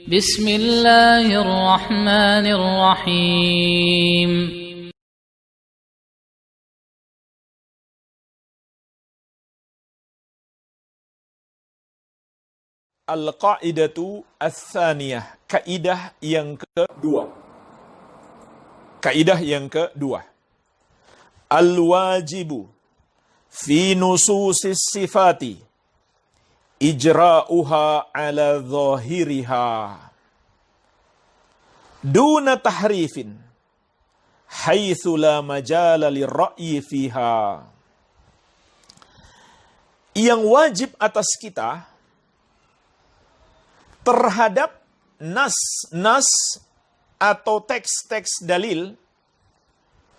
Bismillahirrahmanirrahim. Al-Qa'idatu Ats-Tsaniyah, kaidah yang kedua. Kaidah yang kedua. Al-wajibu fi nususis sifati ijra'uha ala zahiriha duna tahrifin haitsu la majala lirra'yi fiha. Yang wajib atas kita terhadap nas atau teks-teks dalil,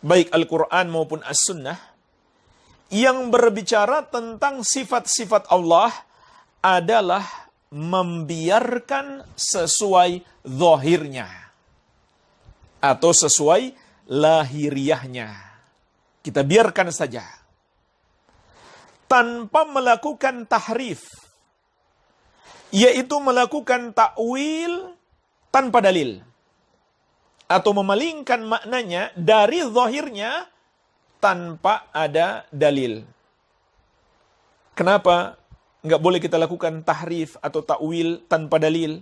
baik Al-Quran maupun As-Sunnah, yang berbicara tentang sifat-sifat Allah adalah membiarkan sesuai zahirnya atau sesuai lahiriahnya. Kita biarkan saja tanpa melakukan tahrif, yaitu melakukan takwil tanpa dalil, atau memalingkan maknanya dari zahirnya tanpa ada dalil. Kenapa nggak boleh kita lakukan tahrif atau takwil tanpa dalil?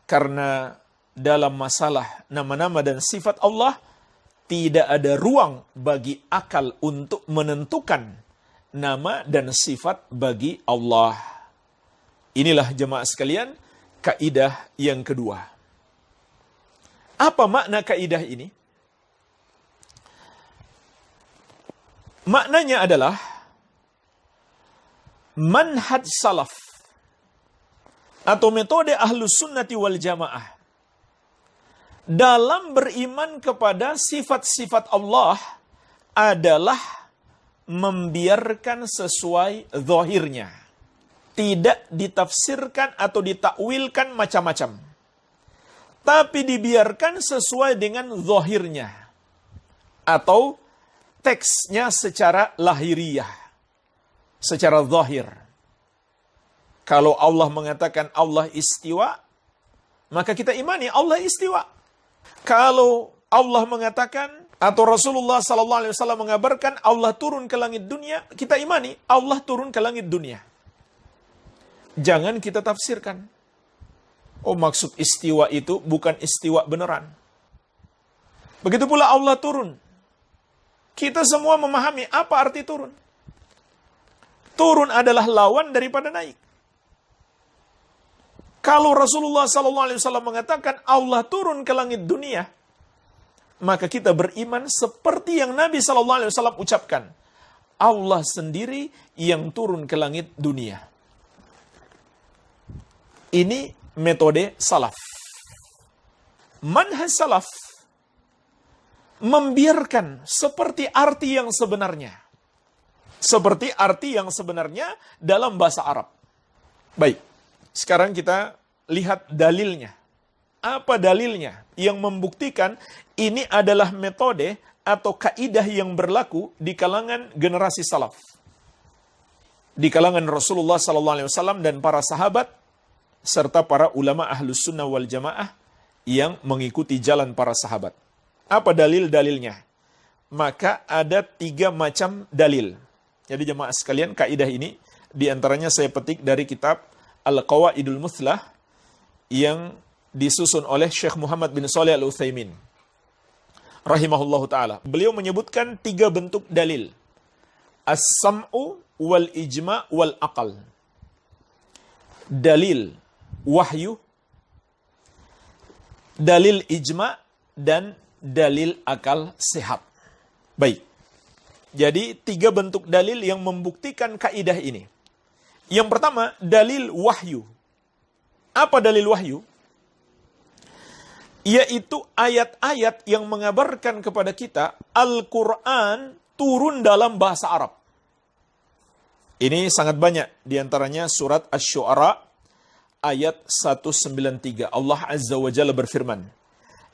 Karena dalam masalah nama-nama dan sifat Allah tidak ada ruang bagi akal untuk menentukan nama dan sifat bagi Allah. Inilah jemaah sekalian, kaidah yang kedua. Apa makna kaidah ini? Maknanya adalah manhaj salaf atau metode ahlus sunnati wal jamaah dalam beriman kepada sifat-sifat Allah adalah membiarkan sesuai zahirnya, tidak ditafsirkan atau ditakwilkan macam-macam, tapi dibiarkan sesuai dengan zahirnya atau teksnya secara lahiriah, secara zahir. Kalau Allah mengatakan Allah istiwa, maka kita imani Allah istiwa. Kalau Allah mengatakan atau Rasulullah SAW mengabarkan Allah turun ke langit dunia, kita imani Allah turun ke langit dunia. Jangan kita tafsirkan. Oh, maksud istiwa itu bukan istiwa beneran. Begitu pula Allah turun. Kita semua memahami apa arti turun. Turun adalah lawan daripada naik. Kalau Rasulullah SAW mengatakan Allah turun ke langit dunia, maka kita beriman seperti yang Nabi SAW ucapkan. Allah sendiri yang turun ke langit dunia. Ini metode salaf. Manhaj salaf membiarkan seperti arti yang sebenarnya. Seperti arti yang sebenarnya dalam bahasa Arab. Baik, sekarang kita lihat dalilnya. Apa dalilnya yang membuktikan ini adalah metode atau kaidah yang berlaku di kalangan generasi salaf? Di kalangan Rasulullah SAW dan para sahabat, serta para ulama ahlus sunnah wal jamaah yang mengikuti jalan para sahabat. Apa dalil-dalilnya? Maka ada 3 macam dalil. Jadi jemaah sekalian, kaidah ini diantaranya saya petik dari kitab Al-Qawaidul Muthlah yang disusun oleh Syekh Muhammad bin Shalih Al-Utsaimin rahimahullahu ta'ala. Beliau menyebutkan 3 bentuk dalil. As-sam'u wal ijma' wal aqal. Dalil wahyu, dalil ijma, dan dalil akal sehat. Baik. Jadi 3 bentuk dalil yang membuktikan kaidah ini. Yang pertama, dalil wahyu. Apa dalil wahyu? Yaitu ayat-ayat yang mengabarkan kepada kita Al-Quran turun dalam bahasa Arab. Ini sangat banyak. Di antaranya surat Asy-Syu'ara ayat 193. Allah Azza wa Jalla berfirman,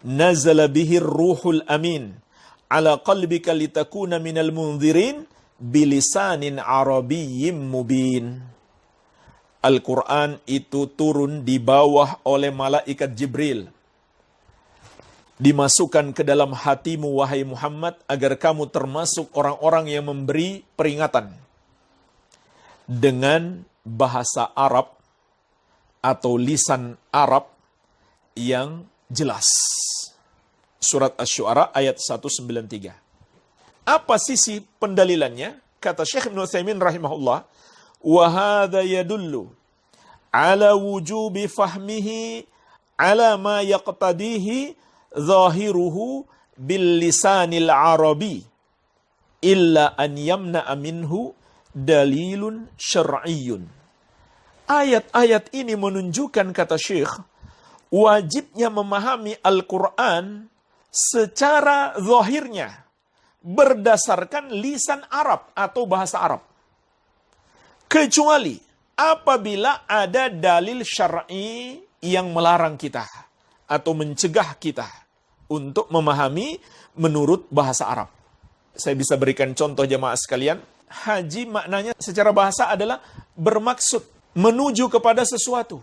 Nazala bihir ruhul amin ala qalbika litakuna minal munzirin bilisanin arabiyyin mubin. Al-Quran itu turun di bawah oleh malaikat Jibril. Dimasukkan ke dalam hatimu, wahai Muhammad, agar kamu termasuk orang-orang yang memberi peringatan dengan bahasa Arab atau lisan Arab yang jelas. Surat Asy-Syu'ara ayat 193. Apa sisi pendalilannya? Kata Syekh Ibnu Utsaimin rahimahullah, wa hadza yadullu ala wujubi fahmihi ala ma yaqtadihi zahiruhu bil lisanil arabi illa an yamna'a minhu dalilun syar'iyyun. Ayat-ayat ini menunjukkan, kata Syekh, wajibnya memahami Al-Quran secara zahirnya berdasarkan lisan Arab atau bahasa Arab. Kecuali apabila ada dalil syar'i yang melarang kita atau mencegah kita untuk memahami menurut bahasa Arab. Saya bisa berikan contoh jemaah sekalian. Haji maknanya secara bahasa adalah bermaksud menuju kepada sesuatu.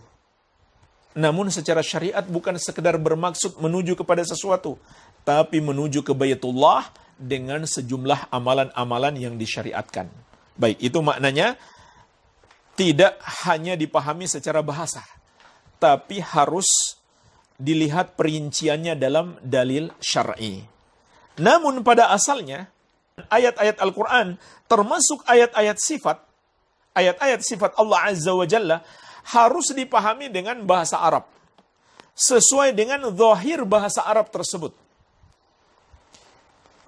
Namun secara syariat bukan sekedar bermaksud menuju kepada sesuatu, tapi menuju ke Baitullah dengan sejumlah amalan-amalan yang disyariatkan. Baik, itu maknanya tidak hanya dipahami secara bahasa, tapi harus dilihat perinciannya dalam dalil syar'i. Namun pada asalnya, ayat-ayat Al-Quran, termasuk ayat-ayat sifat Allah Azza wa Jalla, harus dipahami dengan bahasa Arab, sesuai dengan zahir bahasa Arab tersebut.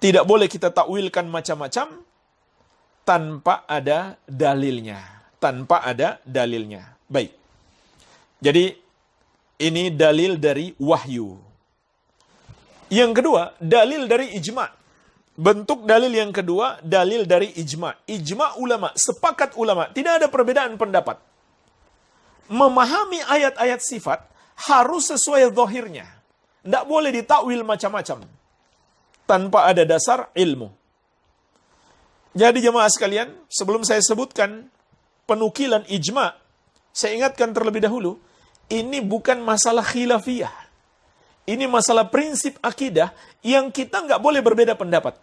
Tidak boleh kita takwilkan macam-macam tanpa ada dalilnya. Baik. Jadi, ini dalil dari wahyu. Yang kedua, dalil dari ijma'. Bentuk dalil yang kedua, dalil dari ijma'. Ijma' ulama, sepakat ulama, tidak ada perbedaan pendapat. Memahami ayat-ayat sifat harus sesuai zahirnya. Tidak boleh ditakwil macam-macam tanpa ada dasar ilmu. Jadi jemaah sekalian, sebelum saya sebutkan penukilan ijma', saya ingatkan terlebih dahulu, ini bukan masalah khilafiyah. Ini masalah prinsip akidah yang kita nggak boleh berbeda pendapat.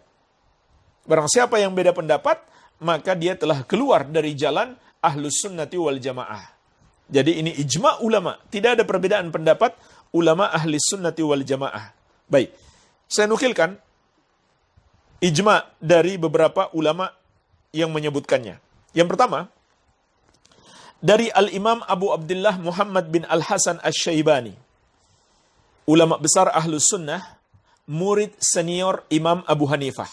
Barang siapa yang beda pendapat, maka dia telah keluar dari jalan Ahlus Sunnati wal Jamaah. Jadi ini ijma' ulama. Tidak ada perbedaan pendapat ulama Ahlus Sunnati wal Jamaah. Baik, saya nukilkan ijma' dari beberapa ulama yang menyebutkannya. Yang pertama, dari Al-Imam Abu Abdullah Muhammad bin Al-Hasan Asy-Syaibani, ulama besar Ahlus Sunnah, murid senior Imam Abu Hanifah.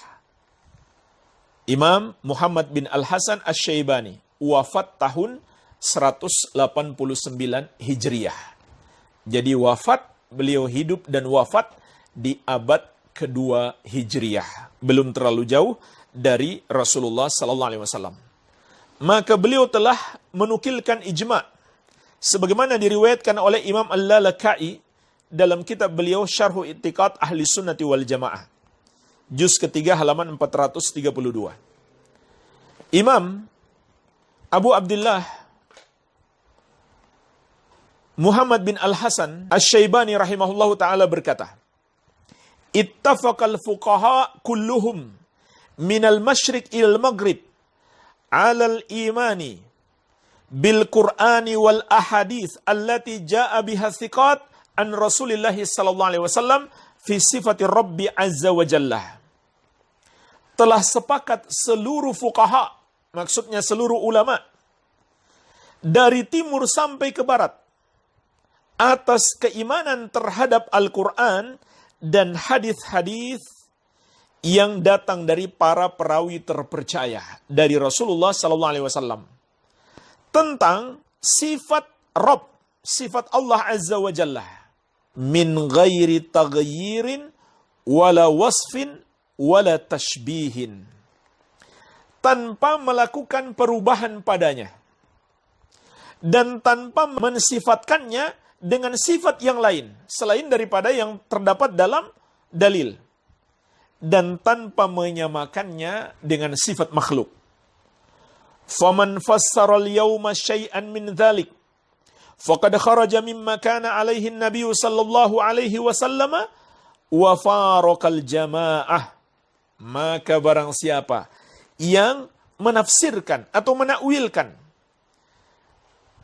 Imam Muhammad bin Al-Hasan Asy-Syaibani wafat tahun 189 Hijriyah. Jadi beliau hidup dan wafat di abad kedua Hijriyah. Belum terlalu jauh dari Rasulullah sallallahu alaihi wasallam. Maka beliau telah menukilkan ijma' sebagaimana diriwayatkan oleh Imam Al-Lalaka'i dalam kitab beliau Syarh I'tiqad Ahli Sunnati wal Jamaah, juz ketiga halaman 432. Imam Abu Abdullah Muhammad bin Al-Hasan Asy-Syaibani rahimahullahu ta'ala berkata, ittafaqal fuqaha kulluhum minal masyriq ilal maghrib alal imani bil Qur'ani wal ahadith allati ja'a biha thiqat an Rasulillah sallallahu alaihi wasallam fi sifati Rabbi azza wa jalla. Telah sepakat seluruh fuqaha, maksudnya seluruh ulama, dari timur sampai ke barat, atas keimanan terhadap Al-Quran dan hadis-hadis yang datang dari para perawi terpercaya dari Rasulullah sallallahu alaihi wasallam tentang sifat Rabb, sifat Allah azza wa jalla, min ghairi taghyirin wala wasfin wala tashbihin, tanpa melakukan perubahan padanya dan tanpa mensifatkannya dengan sifat yang lain selain daripada yang terdapat dalam dalil, dan tanpa menyamakannya dengan sifat makhluk. Faman fassara al-yawma syai'an min dhalik faqad kharaja mimma kana alaihi an-nabiy sallallahu alaihi wasallam wa faraqal jamaah. Maka barang siapa yang menafsirkan atau menakwilkan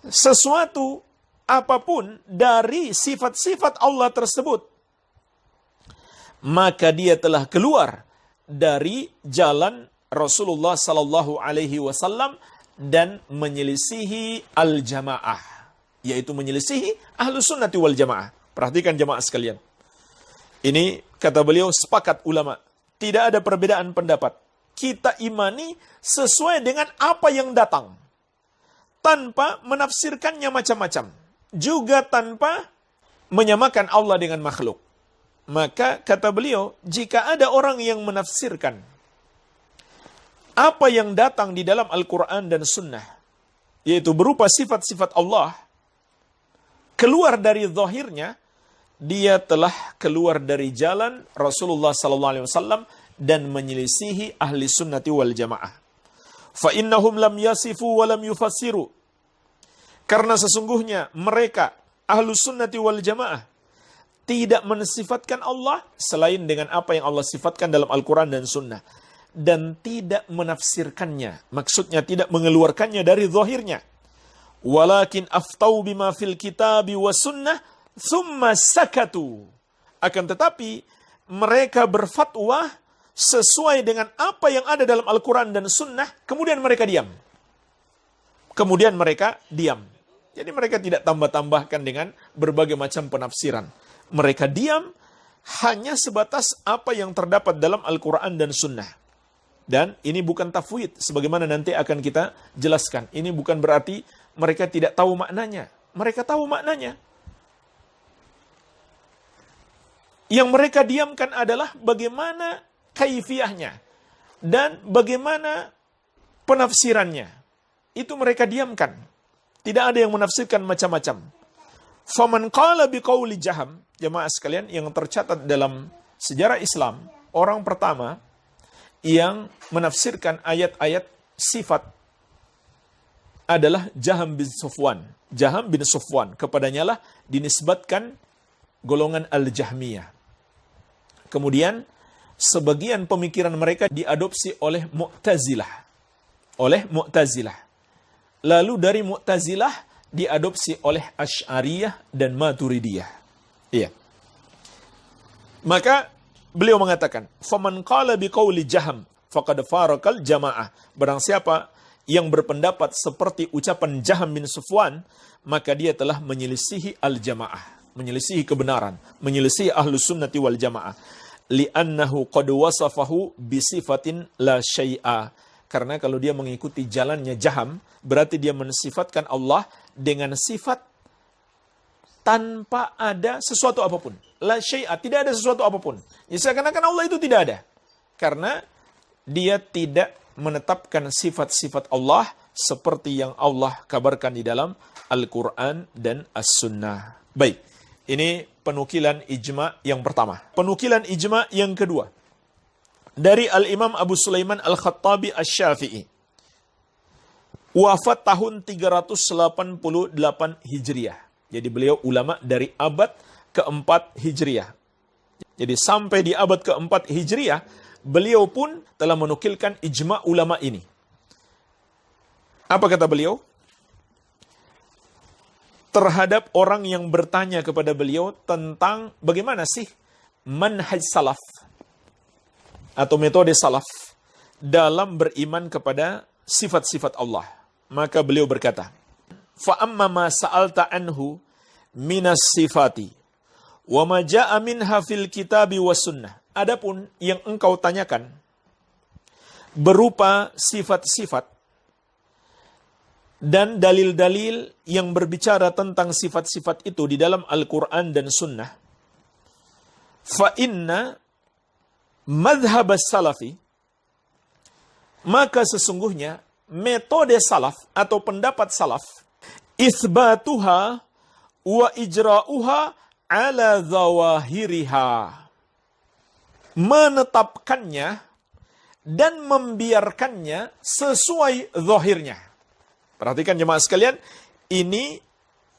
sesuatu apapun dari sifat-sifat Allah tersebut, maka dia telah keluar dari jalan Rasulullah sallallahu alaihi wasallam dan menyelisihi al-jamaah, yaitu menyelisihi ahlus sunnati wal jamaah. Perhatikan jamaah sekalian. Ini kata beliau sepakat ulama, tidak ada perbedaan pendapat. Kita imani sesuai dengan apa yang datang, tanpa menafsirkannya macam-macam, juga tanpa menyamakan Allah dengan makhluk. Maka kata beliau, jika ada orang yang menafsirkan apa yang datang di dalam Al-Quran dan Sunnah, yaitu berupa sifat-sifat Allah, keluar dari zahirnya, dia telah keluar dari jalan Rasulullah SAW dan menyelisihi ahli sunnati wal jamaah. Fa innahum lam yasifu wa lam yufassiru. Karena sesungguhnya mereka ahlu sunnati wal jamaah tidak mensifatkan Allah selain dengan apa yang Allah sifatkan dalam Al-Quran dan Sunnah, dan tidak menafsirkannya, maksudnya tidak mengeluarkannya dari zahirnya. Walakin aftau bima fil kitabi wa sunnah thumma sakatu. Akan tetapi mereka berfatwa sesuai dengan apa yang ada dalam Al-Quran dan Sunnah, kemudian mereka diam. Jadi mereka tidak tambah-tambahkan dengan berbagai macam penafsiran. Mereka diam hanya sebatas apa yang terdapat dalam Al-Quran dan Sunnah. Dan ini bukan tafwid, sebagaimana nanti akan kita jelaskan. Ini bukan berarti mereka tidak tahu maknanya. Mereka tahu maknanya. Yang mereka diamkan adalah bagaimana kaifiyahnya dan bagaimana penafsirannya. Itu mereka diamkan. Tidak ada yang menafsirkan macam-macam. Faman qala biqauli Jaham, jemaah sekalian, yang tercatat dalam sejarah Islam, orang pertama yang menafsirkan ayat-ayat sifat adalah Jaham bin Safwan. Jaham bin Safwan, kepadanya lah dinisbatkan golongan Al-Jahmiyah. Kemudian sebagian pemikiran mereka diadopsi oleh Mu'tazilah. Lalu dari Mu'tazilah diadopsi oleh Asy'ariyah dan Maturidiyah. Iya. Maka beliau mengatakan, "Faman qala biqauli Jaham faqad faraqal jamaah." Barang siapa yang berpendapat seperti ucapan Jaham bin Safwan, maka dia telah menyelisihi al-jamaah, menyelisihi kebenaran, menyelisihi ahlus sunnati wal jamaah. Li'annahu qad wasafahu bisifatin la syai'a. Karena kalau dia mengikuti jalannya Jaham, berarti dia mensifatkan Allah dengan sifat tanpa ada sesuatu apapun. La syai'a, tidak ada sesuatu apapun. Ya, seakan-akan Allah itu tidak ada. Karena dia tidak menetapkan sifat-sifat Allah seperti yang Allah kabarkan di dalam Al-Quran dan As-Sunnah. Baik, ini penukilan ijma' yang pertama. Penukilan ijma' yang kedua, dari Al-Imam Abu Sulaiman Al-Khattabi Asy-Syafi'i. Wafat tahun 388 Hijriah. Jadi beliau ulama dari abad keempat Hijriah. Jadi sampai di abad keempat Hijriah, beliau pun telah menukilkan ijma' ulama ini. Apa kata beliau? Terhadap orang yang bertanya kepada beliau tentang bagaimana sih manhaj salaf atau metode salaf dalam beriman kepada sifat-sifat Allah. Maka beliau berkata, "Fa'amma ma sa'alta anhu minas sifati wa ma ja'a minha fil kitabi was sunnah." Adapun yang engkau tanyakan berupa sifat-sifat dan dalil-dalil yang berbicara tentang sifat-sifat itu di dalam Al-Quran dan Sunnah, fa inna madhhab salafi, maka sesungguhnya metode salaf atau pendapat salaf, itsbatuha wa ijra'uha ala zawahiriha, menetapkannya dan membiarkannya sesuai zahirnya. Perhatikan jemaah sekalian, ini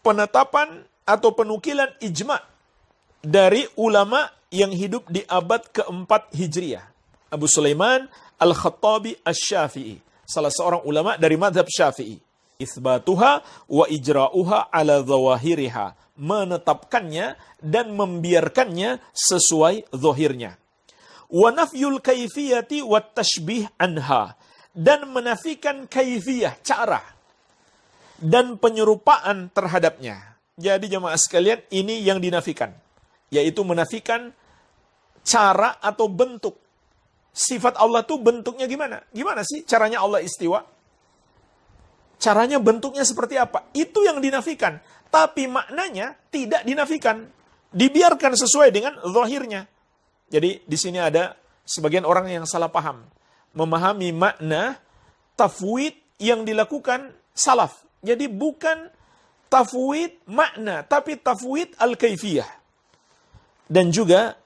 penetapan atau penukilan ijma' dari ulama yang hidup di abad keempat Hijriah. Abu Sulaiman Al-Khattabi Asy-Syafi'i, salah seorang ulama dari mazhab Syafi'i. Itsbatuha wa ijra'uha ala zawahiriha, menetapkannya dan membiarkannya sesuai zahirnya. Wa nafyul kaifiyati wat tashbih anha, dan menafikan kaifiyah, cara, dan penyerupaan terhadapnya. Jadi jemaah sekalian, ini yang dinafikan, yaitu menafikan cara atau bentuk. Sifat Allah itu bentuknya gimana? Gimana sih caranya Allah istiwa? Caranya, bentuknya seperti apa? Itu yang dinafikan. Tapi maknanya tidak dinafikan. Dibiarkan sesuai dengan zahirnya. Jadi di sini ada sebagian orang yang salah paham. Memahami makna tafwid yang dilakukan salaf. Jadi bukan tafwid makna, tapi tafwid al-kaifiyah. Dan juga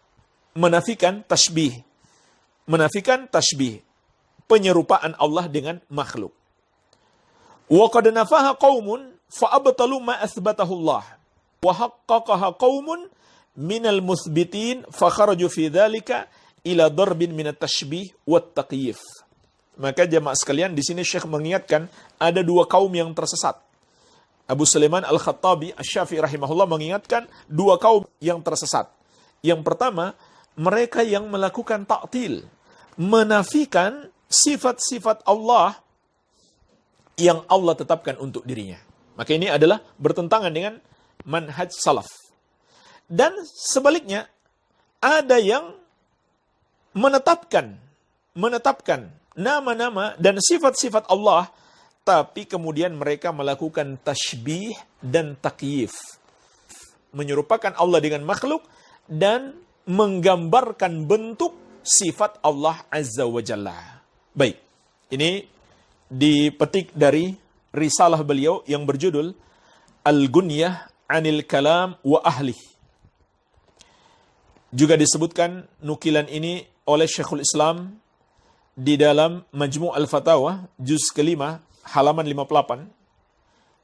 menafikan tashbih. Menafikan tashbih. Penyerupaan Allah dengan makhluk. Wa qad nafaha qaumun fa'abtalu ma athbatahu Allah. Wa haqqaqaha qaumun minal muthbitin fa kharaju fi dzalika ila darbin minat tashbih wat taqyif. Maka jemaah sekalian, di sini Syekh mengingatkan ada dua kaum yang tersesat. Abu Sulaiman Al-Khattabi Asy-Syafi'i rahimahullah mengingatkan dua kaum yang tersesat. Yang pertama, mereka yang melakukan ta'til, menafikan sifat-sifat Allah yang Allah tetapkan untuk dirinya. Maka ini adalah bertentangan dengan manhaj salaf. Dan sebaliknya, ada yang menetapkan nama-nama dan sifat-sifat Allah, tapi kemudian mereka melakukan tashbih dan takyif. Menyerupakan Allah dengan makhluk dan menggambarkan bentuk sifat Allah Azza wa Jalla. Baik, ini dipetik dari risalah beliau yang berjudul Al-Gunyah Anil Kalam wa Ahlih. Juga disebutkan nukilan ini oleh Syekhul Islam di dalam Majmu' Al-Fatawa, juz kelima, halaman 58.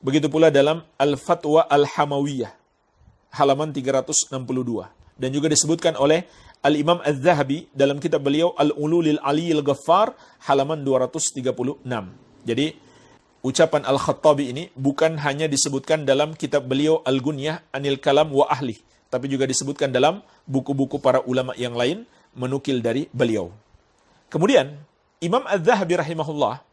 Begitu pula dalam Al-Fatwa Al-Hamawiyah, halaman 362. Dan juga disebutkan oleh Al-Imam Az-Zahabi dalam kitab beliau Al-Ululil Aliyil Ghaffar, halaman 236. Jadi, ucapan Al-Khattabi ini bukan hanya disebutkan dalam kitab beliau Al-Gunyah Anil Kalam wa Ahli, tapi juga disebutkan dalam buku-buku para ulama yang lain menukil dari beliau. Kemudian, Imam Az-Zahabi rahimahullah,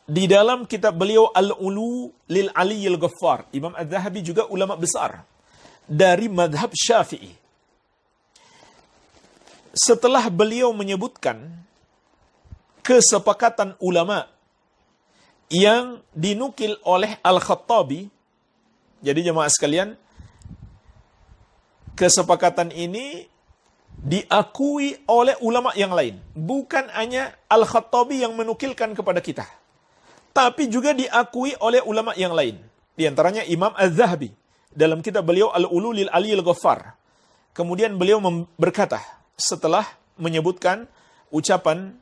di dalam kitab beliau Al-Ululil Aliyil Ghaffar, Imam Az-Zahabi juga ulama besar dari madhab Syafi'i. Setelah beliau menyebutkan kesepakatan ulama yang dinukil oleh Al-Khattabi, jadi jemaah sekalian, kesepakatan ini diakui oleh ulama yang lain. Bukan hanya Al-Khattabi yang menukilkan kepada kita, tapi juga diakui oleh ulama yang lain. Di antaranya Imam Az-Zahabi dalam kitab beliau Al-Ululil Aliyil Ghaffar. Kemudian beliau berkata, setelah menyebutkan ucapan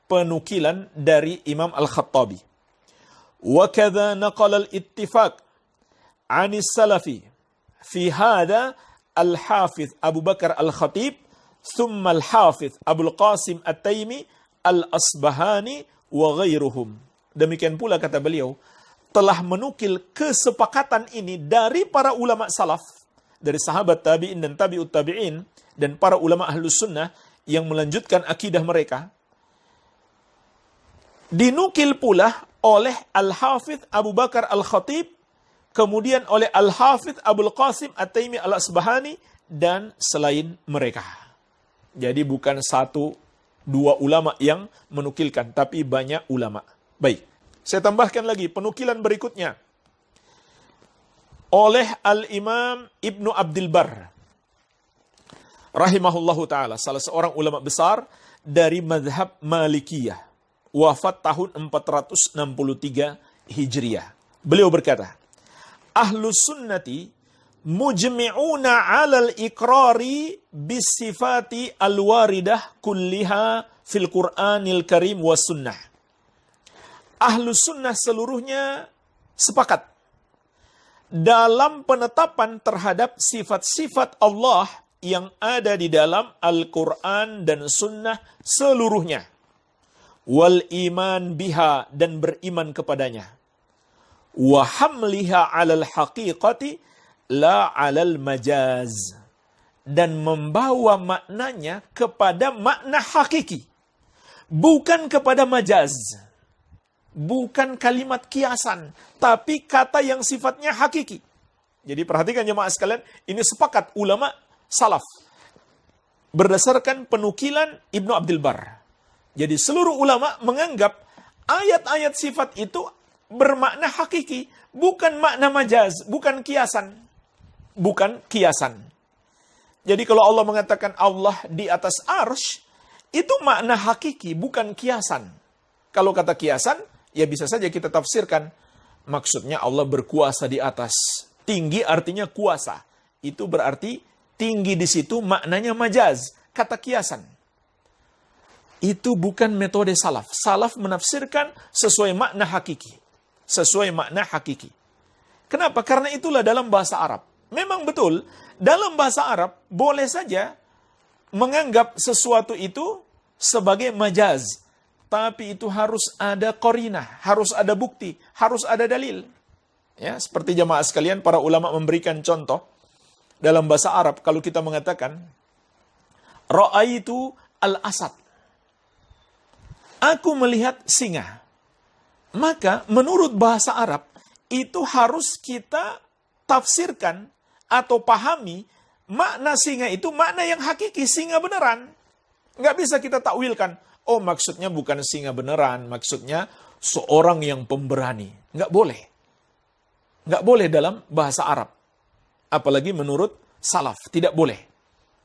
penukilan dari Imam Al-Khattabi, wa kadza naqala al-ittifaq 'ani salafi fi hadha al-Hafiz Abu Bakar Al-Khatib thumma al-Hafiz Abul Qasim At-Taimi Al-Asbahani wa ghairuhum. Demikian pula kata beliau, telah menukil kesepakatan ini dari para ulama salaf, dari sahabat tabi'in dan tabi'ut tabi'in, dan para ulama ahlus sunnah yang melanjutkan akidah mereka. Dinukil pula oleh Al-Hafidh Abu Bakar Al-Khatib, kemudian oleh Al-Hafidh Abul Qasim At-Taimi Al-Asbahani, dan selain mereka. Jadi bukan satu, dua ulama yang menukilkan, tapi banyak ulama. Baik, saya tambahkan lagi penukilan berikutnya oleh Al-Imam Ibnu Abdul Barr rahimahullahu ta'ala, salah seorang ulama besar dari mazhab Malikiyah, wafat tahun 463 Hijriah. Beliau berkata, Ahlus sunnati mujmi'una 'alal iqrari bisifati al-waridah kulliha fil Qur'anil Karim was sunnah. Ahlus sunnah seluruhnya sepakat dalam penetapan terhadap sifat-sifat Allah yang ada di dalam Al-Quran dan Sunnah seluruhnya. Wal iman biha, dan beriman kepadanya. Wa hamliha alal haqiqati la alal majaz, dan membawa maknanya kepada makna hakiki, bukan kepada majaz. Bukan kalimat kiasan, tapi kata yang sifatnya hakiki. Jadi perhatikan jemaah sekalian, ini sepakat ulama salaf berdasarkan penukilan Ibnu Abdul Bar. Jadi seluruh ulama menganggap ayat-ayat sifat itu bermakna hakiki, bukan makna majaz, bukan kiasan. Bukan kiasan. Jadi kalau Allah mengatakan Allah di atas arsy, itu makna hakiki, bukan kiasan. Kalau kata kiasan, ya bisa saja kita tafsirkan, maksudnya Allah berkuasa di atas. Tinggi artinya kuasa. Itu berarti tinggi di situ maknanya majaz, kata kiasan. Itu bukan metode salaf. Salaf menafsirkan sesuai makna hakiki. Sesuai makna hakiki. Kenapa? Karena itulah dalam bahasa Arab. Memang betul, dalam bahasa Arab boleh saja menganggap sesuatu itu sebagai majaz. Tapi itu harus ada qarinah, harus ada bukti, harus ada dalil. Ya, seperti jamaah sekalian, para ulama memberikan contoh dalam bahasa Arab kalau kita mengatakan ra'aitu al-asad. Aku melihat singa. Maka menurut bahasa Arab itu harus kita tafsirkan atau pahami makna singa itu makna yang hakiki, singa beneran. Nggak bisa kita takwilkan. Oh, maksudnya bukan singa beneran, maksudnya seorang yang pemberani. Nggak boleh. Nggak boleh dalam bahasa Arab. Apalagi menurut salaf, tidak boleh.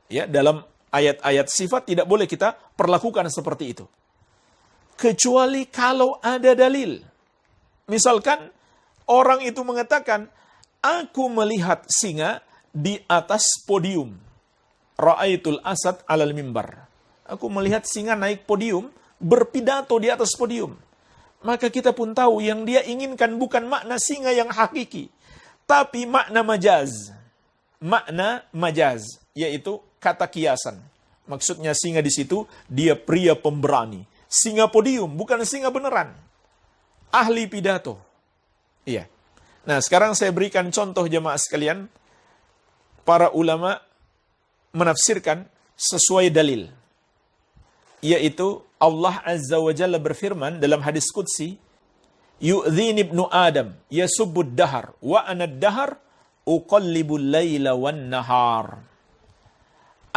Ya, dalam ayat-ayat sifat tidak boleh kita perlakukan seperti itu. Kecuali kalau ada dalil. Misalkan orang itu mengatakan, aku melihat singa di atas podium. Ra'aitul asad alal mimbar. Aku melihat singa naik podium, berpidato di atas podium. Maka kita pun tahu yang dia inginkan bukan makna singa yang hakiki, tapi makna majaz. Makna majaz, yaitu kata kiasan. Maksudnya singa di situ, dia pria pemberani. Singa podium, bukan singa beneran. Ahli pidato. Iya. Nah, sekarang saya berikan contoh jemaah sekalian. Para ulama menafsirkan sesuai dalil. Yaitu Allah Azza wa Jalla berfirman dalam hadis Qudsi, yu'dhini ibnu Adam, yasubbud dahar, wa anad dahar, uqallibul layla wan nahar.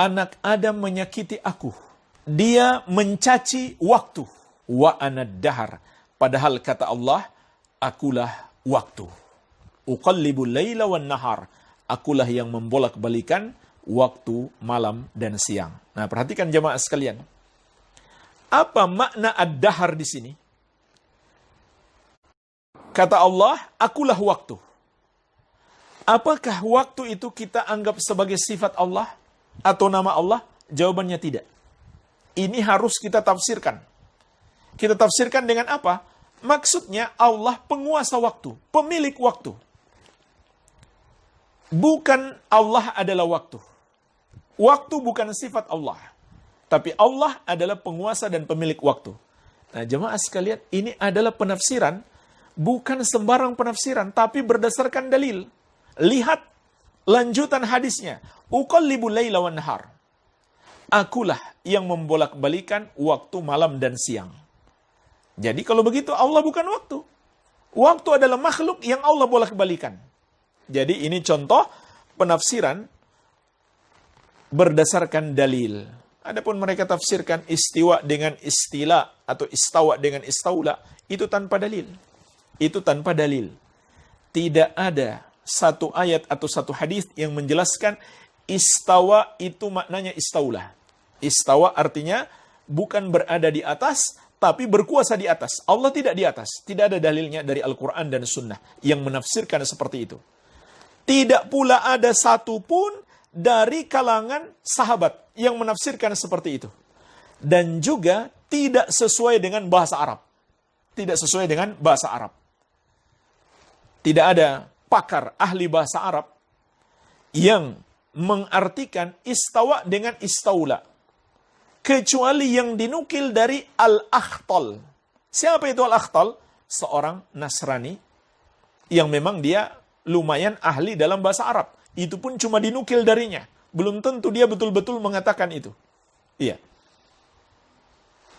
Anak Adam menyakiti aku. Dia mencaci waktu. Wa anad dahar. Padahal kata Allah, akulah waktu. Uqallibul layla wan nahar. Akulah yang membolak-balikan waktu malam dan siang. Nah, perhatikan jemaah sekalian. Apa makna ad-dahar di sini? Kata Allah, akulah waktu. Apakah waktu itu kita anggap sebagai sifat Allah atau nama Allah? Jawabannya tidak. Ini harus kita tafsirkan. Kita tafsirkan dengan apa? Maksudnya Allah penguasa waktu, pemilik waktu. Bukan Allah adalah waktu. Waktu bukan sifat Allah. Tapi Allah adalah penguasa dan pemilik waktu. Nah, jemaah sekalian, ini adalah penafsiran, bukan sembarang penafsiran, tapi berdasarkan dalil. Lihat lanjutan hadisnya. Uqallibul laila wan nahar. Akulah yang membolak-balikan waktu malam dan siang. Jadi kalau begitu Allah bukan waktu. Waktu adalah makhluk yang Allah bolak-balikan. Jadi ini contoh penafsiran berdasarkan dalil. Adapun mereka tafsirkan istiwa dengan istila atau istawa dengan istaula, itu tanpa dalil. Itu tanpa dalil. Tidak ada satu ayat atau satu hadis yang menjelaskan istawa itu maknanya istaula. Istawa artinya bukan berada di atas, tapi berkuasa di atas. Allah tidak di atas. Tidak ada dalilnya dari Al-Quran dan Sunnah yang menafsirkan seperti itu. Tidak pula ada satupun dari kalangan sahabat yang menafsirkan seperti itu. Dan juga tidak sesuai dengan bahasa Arab. Tidak sesuai dengan bahasa Arab. Tidak ada pakar ahli bahasa Arab yang mengartikan istawa dengan istaula, kecuali yang dinukil dari Al-Akhtal. Siapa itu Al-Akhtal? Seorang Nasrani yang memang dia lumayan ahli dalam bahasa Arab. Itu pun cuma dinukil darinya. Belum tentu dia betul-betul mengatakan itu. Iya.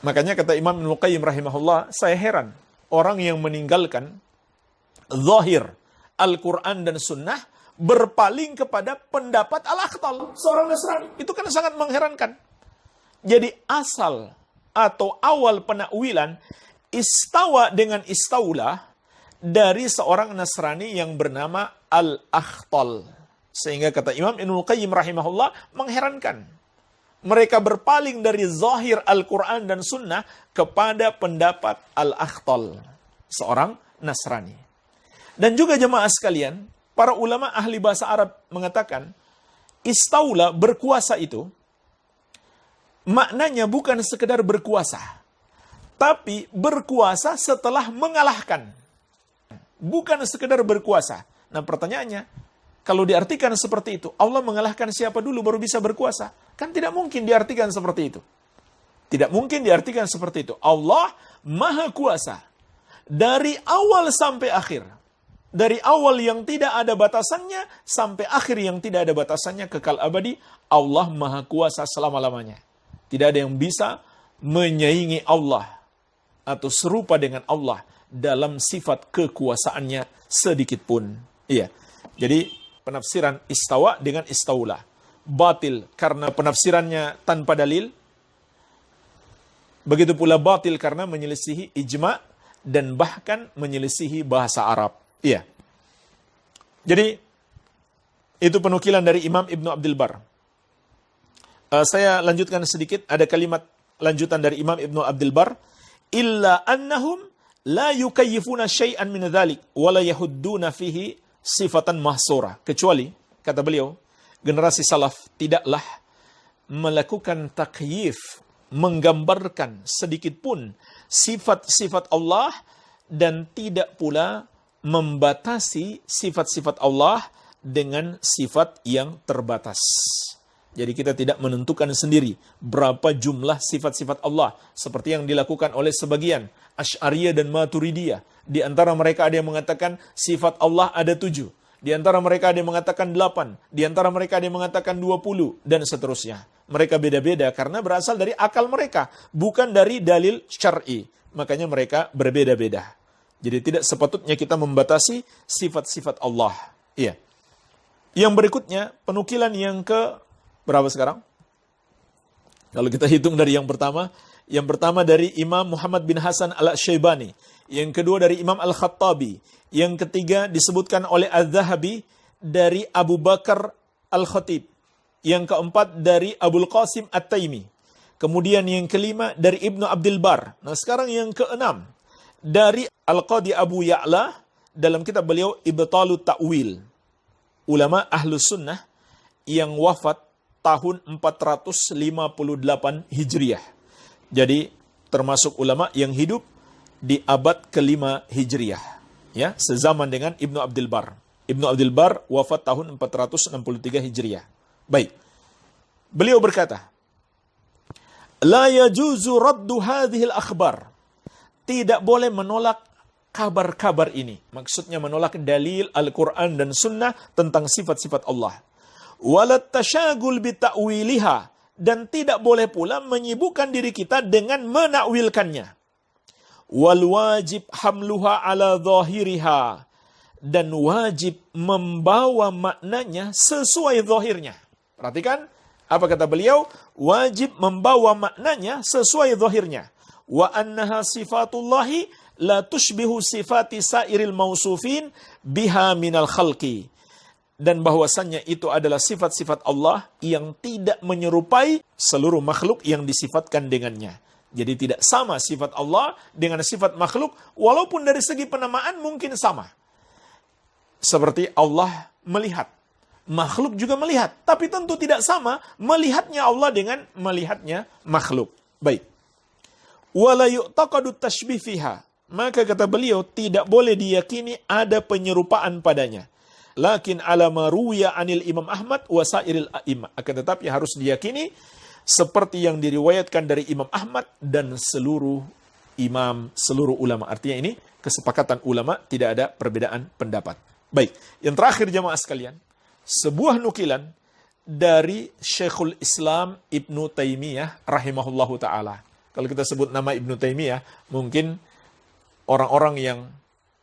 Makanya kata Imam Ibnu Qayyim rahimahullah, saya heran orang yang meninggalkan zahir Al-Quran dan Sunnah berpaling kepada pendapat Al-Akhtal, seorang Nasrani. Itu kan sangat mengherankan. Jadi asal atau awal penakwilan istawa dengan istaula dari seorang Nasrani yang bernama Al-Akhtal. Sehingga kata Imam Ibnu Qayyim rahimahullah mengherankan. Mereka berpaling dari zahir Al-Quran dan Sunnah kepada pendapat Al-Akhtal, seorang Nasrani. Dan juga jemaah sekalian, para ulama ahli bahasa Arab mengatakan, istaula, berkuasa itu, maknanya bukan sekedar berkuasa, tapi berkuasa setelah mengalahkan. Bukan sekedar berkuasa. Nah pertanyaannya, kalau diartikan seperti itu, Allah mengalahkan siapa dulu baru bisa berkuasa? Kan tidak mungkin diartikan seperti itu. Tidak mungkin diartikan seperti itu. Allah maha kuasa. Dari awal sampai akhir. Dari awal yang tidak ada batasannya, sampai akhir yang tidak ada batasannya, kekal abadi, Allah maha kuasa selama-lamanya. Tidak ada yang bisa menyaingi Allah, atau serupa dengan Allah, dalam sifat kekuasaannya sedikit pun. Iya. Jadi, penafsiran istawa dengan istaula. Batil karena penafsirannya tanpa dalil. Begitu pula batil karena menyelisihi ijma' dan bahkan menyelisihi bahasa Arab. Iya. Jadi, itu penukilan dari Imam Ibnu Abdul Bar. Saya lanjutkan sedikit, ada kalimat lanjutan dari Imam Ibnu Abdul Bar. Illa annahum la yukayyifuna syai'an min dhalik, wa la yahudduna fihi sifatan mahsura. Kecuali, kata beliau, generasi salaf tidaklah melakukan takyif, menggambarkan sedikit pun sifat-sifat Allah, dan tidak pula membatasi sifat-sifat Allah dengan sifat yang terbatas. Jadi kita tidak menentukan sendiri berapa jumlah sifat-sifat Allah, seperti yang dilakukan oleh sebagian Asy'ariyah dan Maturidiyah. Di antara mereka ada yang mengatakan sifat Allah ada 7. Di antara mereka ada yang mengatakan 8. Di antara mereka ada yang mengatakan 20. Dan seterusnya. Mereka beda-beda karena berasal dari akal mereka. Bukan dari dalil syar'i. Makanya mereka berbeda-beda. Jadi tidak sepatutnya kita membatasi sifat-sifat Allah. Iya. Yang berikutnya, penukilan yang ke berapa sekarang? Kalau kita hitung dari yang pertama dari Imam Muhammad bin Hasan al-Syaibani, yang kedua dari Imam al-Khattabi, yang ketiga disebutkan oleh Az-Zahabi dari Abu Bakar al-Khatib, yang keempat dari Abul Qasim at-Taimi, kemudian yang kelima dari Ibnu Abdul Bar. Nah sekarang yang keenam dari Al-Qadi Abu Ya'la dalam kitab beliau Ibtalut Ta'wil, ulama Ahlus Sunnah yang wafat tahun 458 Hijriah. Jadi termasuk ulama yang hidup di abad ke-5 Hijriah. Ya, sezaman dengan Ibnu Abdul Bar. Ibnu Abdul Bar wafat tahun 463 Hijriah. Baik. Beliau berkata, La yajuzu raddu hadhil akhbar. Tidak boleh menolak kabar-kabar ini. Maksudnya menolak dalil Al-Quran dan Sunnah tentang sifat-sifat Allah. Walat tasyagul bita'wiliha. Dan tidak boleh pula menyibukkan diri kita dengan menakwilkannya. Wal wajib hamluha ala zahiriha. Dan wajib membawa maknanya sesuai zahirnya. Perhatikan, apa kata beliau? Wajib membawa maknanya sesuai zahirnya. Wa annaha sifatullahi la tushbihu sifati sairil mausufin biha minal khalqi. Dan bahwasannya itu adalah sifat-sifat Allah yang tidak menyerupai seluruh makhluk yang disifatkan dengannya. Jadi tidak sama sifat Allah dengan sifat makhluk, walaupun dari segi penamaan mungkin sama. Seperti Allah melihat. Makhluk juga melihat. Tapi tentu tidak sama melihatnya Allah dengan melihatnya makhluk. Baik. Wala yu'taqadu tashbih fiha. Maka kata beliau, tidak boleh diyakini ada penyerupaan padanya. Lakin ala ma ruwiya anil Imam Ahmad wa sairil a'imah. Akan tetapi harus diyakini seperti yang diriwayatkan dari Imam Ahmad dan seluruh imam, seluruh ulama. Artinya ini kesepakatan ulama, tidak ada perbedaan pendapat. Baik, yang terakhir jamaah sekalian, sebuah nukilan dari Syekhul Islam Ibnu Taimiyah rahimahullahu ta'ala. Kalau kita sebut nama Ibnu Taimiyah, mungkin orang-orang yang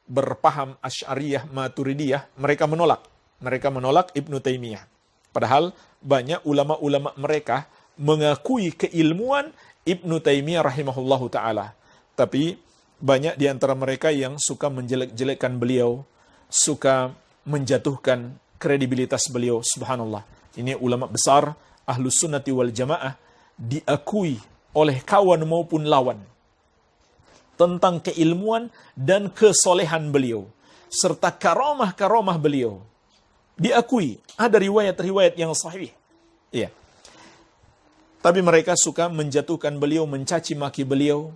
berpaham Asy'ariyah, Maturidiyah, mereka menolak. Mereka menolak Ibnu Taimiyah. Padahal banyak ulama-ulama mereka mengakui keilmuan Ibnu Taimiyah rahimahullahu ta'ala. Tapi banyak di antara mereka yang suka menjelek-jelekkan beliau, suka menjatuhkan kredibilitas beliau, subhanallah. Ini ulama besar, ahlus sunnati wal jamaah, diakui oleh kawan maupun lawan tentang keilmuan dan kesolehan beliau, serta karamah-karamah beliau. Diakui, ada riwayat-riwayat yang sahih. Iya. Tapi mereka suka menjatuhkan beliau, mencaci maki beliau.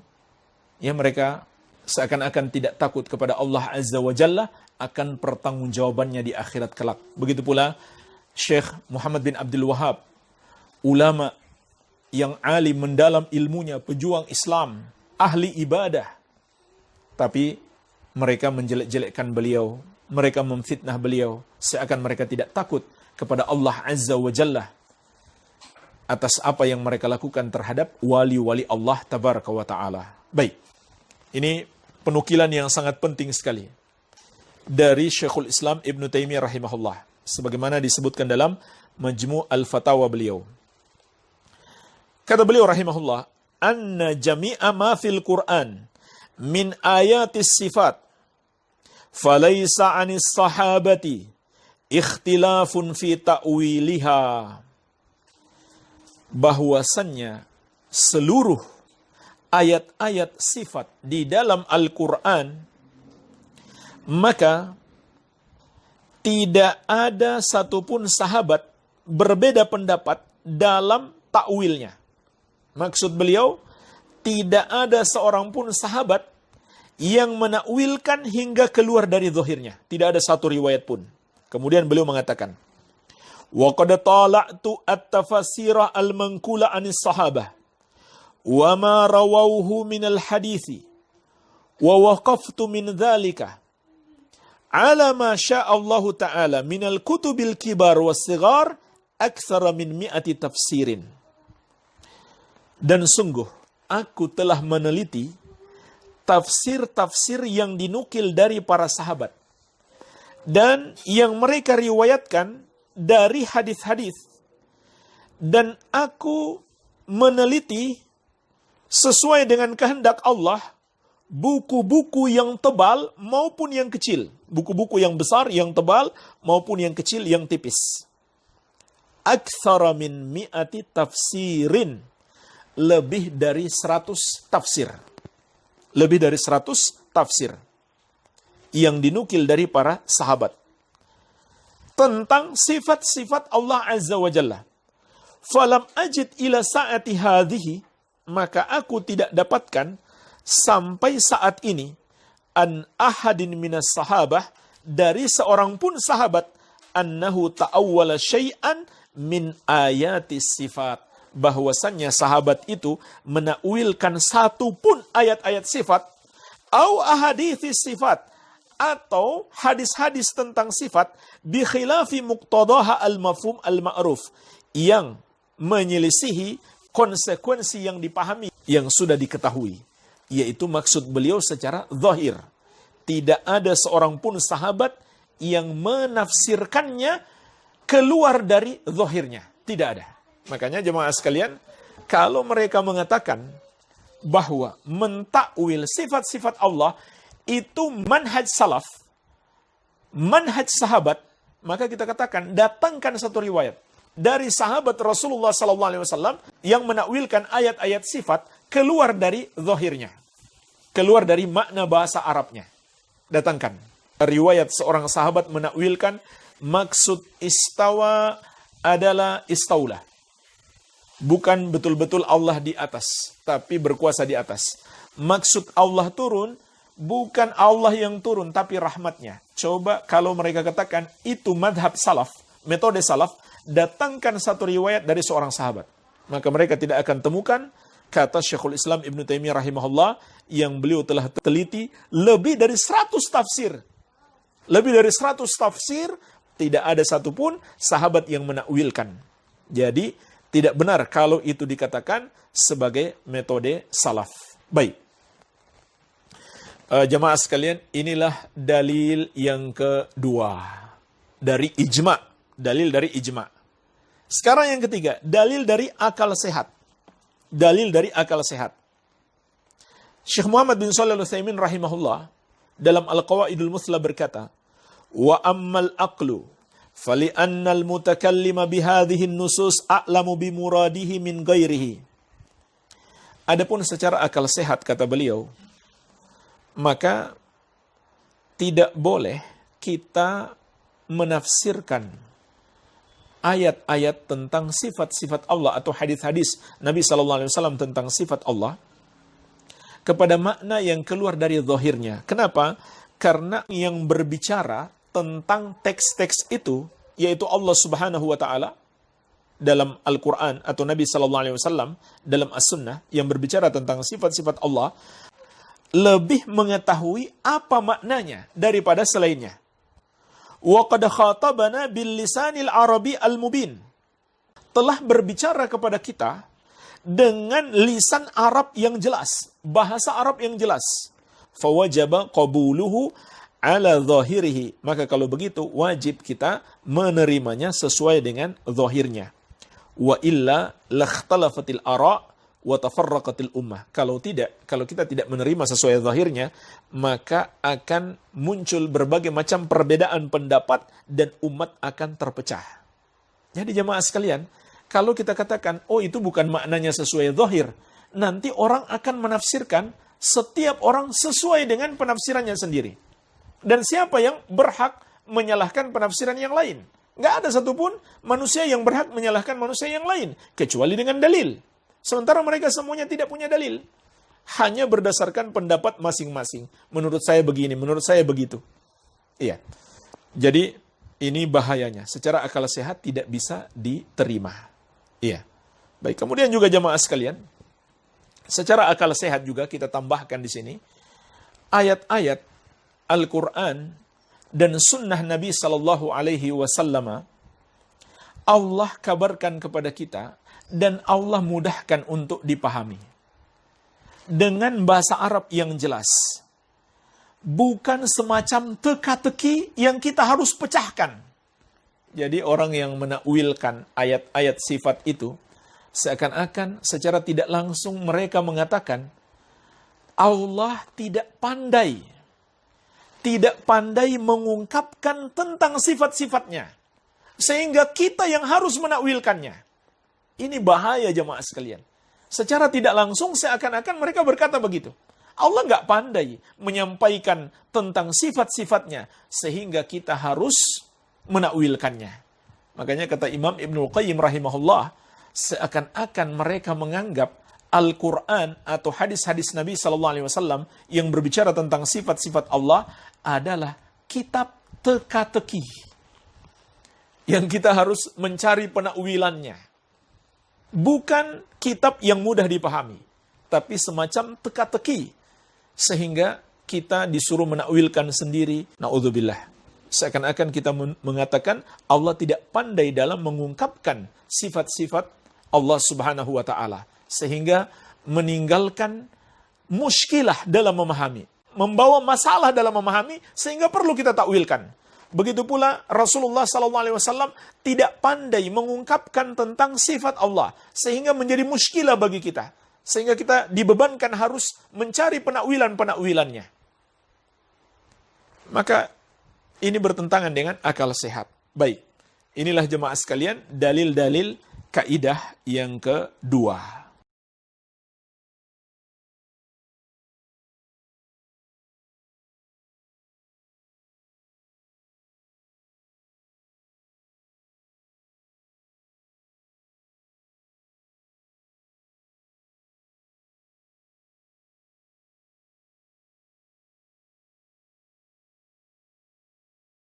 Ya, mereka seakan-akan tidak takut kepada Allah Azza wa Jalla akan pertanggungjawabannya di akhirat kelak. Begitu pula Syekh Muhammad bin Abdul Wahab, ulama yang alim mendalam ilmunya, pejuang Islam, ahli ibadah. Tapi mereka menjelek-jelekkan beliau, mereka memfitnah beliau, seakan mereka tidak takut kepada Allah Azza wa Jalla atas apa yang mereka lakukan terhadap wali-wali Allah Tabaraka wa Ta'ala. Baik, ini penukilan yang sangat penting sekali dari Syekhul Islam Ibnu Taimiyah rahimahullah, sebagaimana disebutkan dalam Majmu' al-Fatawa beliau. Kata beliau rahimahullah, anna jami'a ma fil Qur'an min ayatis sifat falaysa 'anis sahabati ikhtilafun fi ta'wiliha. Bahwasannya seluruh ayat-ayat sifat di dalam Al-Qur'an, maka tidak ada satupun sahabat berbeda pendapat dalam takwilnya. Maksud beliau, tidak ada seorang pun sahabat yang menakwilkan hingga keluar dari zahirnya. Tidak ada satu riwayat pun. Kemudian beliau mengatakan, wa qad tala'tu at-tafasira al-manqula 'anis sahabah wa ma rawawhu min al-hadithi wa waqaftu min dzalika ala ma syaa Allah Ta'ala minal kutubil kibar was-sighar aktsara min 100 tafsirin. Dan sungguh aku telah meneliti tafsir-tafsir yang dinukil dari para sahabat dan yang mereka riwayatkan dari hadis-hadis, dan aku meneliti sesuai dengan kehendak Allah buku-buku yang tebal maupun yang kecil, buku-buku yang besar, yang tebal maupun yang kecil, yang tipis. Aktsara min 100 tafsirin, lebih dari 100 tafsir. Lebih dari 100 tafsir yang dinukil dari para sahabat tentang sifat-sifat Allah Azza wa Jalla. Falam ajid ila sa'ati hadhihi, maka aku tidak dapatkan sampai saat ini an ahadin minas sahabah, dari seorang pun sahabat, annahu ta'awwala syai'an min ayatis sifat, bahwasannya sahabat itu menakwilkan satu pun ayat-ayat sifat, au ahaditsis sifat, atau hadis-hadis tentang sifat, bi khilafi muqtadaha al-mafhum al-ma'ruf, yang menyelisihi konsekuensi yang dipahami, yang sudah diketahui. Yaitu maksud beliau secara zahir. Tidak ada seorang pun sahabat yang menafsirkannya keluar dari zahirnya. Tidak ada. Makanya jemaah sekalian, kalau mereka mengatakan bahwa mentakwil sifat-sifat Allah itu manhaj salaf, manhaj sahabat, maka kita katakan datangkan satu riwayat dari sahabat Rasulullah SAW yang menakwilkan ayat-ayat sifat keluar dari zahirnya, keluar dari makna bahasa Arabnya. Datangkan. riwayat seorang sahabat menakwilkan maksud istawa adalah istaulah. Bukan betul-betul Allah di atas, tapi berkuasa di atas. Maksud Allah turun, bukan Allah yang turun, tapi rahmatnya. Coba kalau mereka katakan itu madhab salaf, metode salaf, datangkan satu riwayat dari seorang sahabat. Maka mereka tidak akan temukan, kata Syekhul Islam Ibn Taimiyah rahimahullah, yang beliau telah teliti lebih dari 100 tafsir. Lebih dari 100 tafsir, tidak ada satupun sahabat yang menakwilkan. Jadi, tidak benar kalau itu dikatakan sebagai metode salaf. Baik. Jemaah sekalian, inilah dalil yang kedua. Dari ijma. Dalil dari ijma. Sekarang yang ketiga, dalil dari akal sehat. Dalil dari akal sehat. Syekh Muhammad bin Shalih Al-Utsaimin rahimahullah dalam Al-Qawaidul Muthla berkata, wa ammal aqlu fali annal mutakallima bihadhihi nusus a'lamu bimuradihi min ghairihi. Adapun secara akal sehat kata beliau, maka tidak boleh kita menafsirkan ayat-ayat tentang sifat-sifat Allah atau hadis-hadis Nabi SAW tentang sifat Allah kepada makna yang keluar dari zahirnya. Kenapa? Karena yang berbicara tentang teks-teks itu, yaitu Allah Subhanahu wa Ta'ala dalam Al-Quran atau Nabi SAW dalam As-Sunnah yang berbicara tentang sifat-sifat Allah, lebih mengetahui apa maknanya daripada selainnya. Wa qad khatabana bil lisanil arabi al mubin. Telah berbicara kepada kita dengan lisan Arab yang jelas, bahasa Arab yang jelas. Fawajaba qabuluhu ala zahirihi. Maka kalau begitu wajib kita menerimanya sesuai dengan zahirnya. Wa illa lakhtalafatil ara' wa tafarraqatil ummah. Kalau kita tidak menerima sesuai zahirnya, maka akan muncul berbagai macam perbedaan pendapat dan umat akan terpecah. Jadi jemaah sekalian, kalau kita katakan, oh itu bukan maknanya sesuai zahir, nanti orang akan menafsirkan setiap orang sesuai dengan penafsirannya sendiri. Dan siapa yang berhak menyalahkan penafsiran yang lain? Nggak ada satupun manusia yang berhak menyalahkan manusia yang lain, kecuali dengan dalil. Sementara mereka semuanya tidak punya dalil. Hanya berdasarkan pendapat masing-masing. Menurut saya begini, menurut saya begitu. Iya. Jadi ini bahayanya. Secara akal sehat tidak bisa diterima. Iya. Baik, kemudian juga jemaah sekalian, secara akal sehat juga kita tambahkan di sini ayat-ayat Al-Quran dan sunnah Nabi Sallallahu Alaihi Wasallam. Allah kabarkan kepada kita dan Allah mudahkan untuk dipahami dengan bahasa Arab yang jelas. Bukan semacam teka-teki yang kita harus pecahkan. Jadi orang yang menakwilkan ayat-ayat sifat itu, seakan-akan secara tidak langsung mereka mengatakan, Allah tidak pandai mengungkapkan tentang sifat-sifatnya. Sehingga kita yang harus menakwilkannya. Ini bahaya jemaah sekalian. Secara tidak langsung seakan-akan mereka berkata begitu. Allah nggak pandai menyampaikan tentang sifat-sifatnya sehingga kita harus menakwilkannya. Makanya kata Imam Ibnul Qayyim rahimahullah, seakan-akan mereka menganggap Al-Quran atau hadis-hadis Nabi SAW yang berbicara tentang sifat-sifat Allah adalah kitab teka-teki yang kita harus mencari penakwilannya. Bukan kitab yang mudah dipahami, tapi semacam teka-teki. Sehingga kita disuruh menakwilkan sendiri. Na'udzubillah. Seakan-akan kita mengatakan Allah tidak pandai dalam mengungkapkan sifat-sifat Allah Subhanahu wa Ta'ala. Sehingga meninggalkan muskilah dalam memahami. Membawa masalah dalam memahami sehingga perlu kita takwilkan. Begitu pula Rasulullah SAW tidak pandai mengungkapkan tentang sifat Allah. Sehingga menjadi muskilah bagi kita. Sehingga kita dibebankan harus mencari penakwilan-penakwilannya. Maka ini bertentangan dengan akal sehat. Baik, inilah jemaah sekalian dalil-dalil kaidah yang kedua.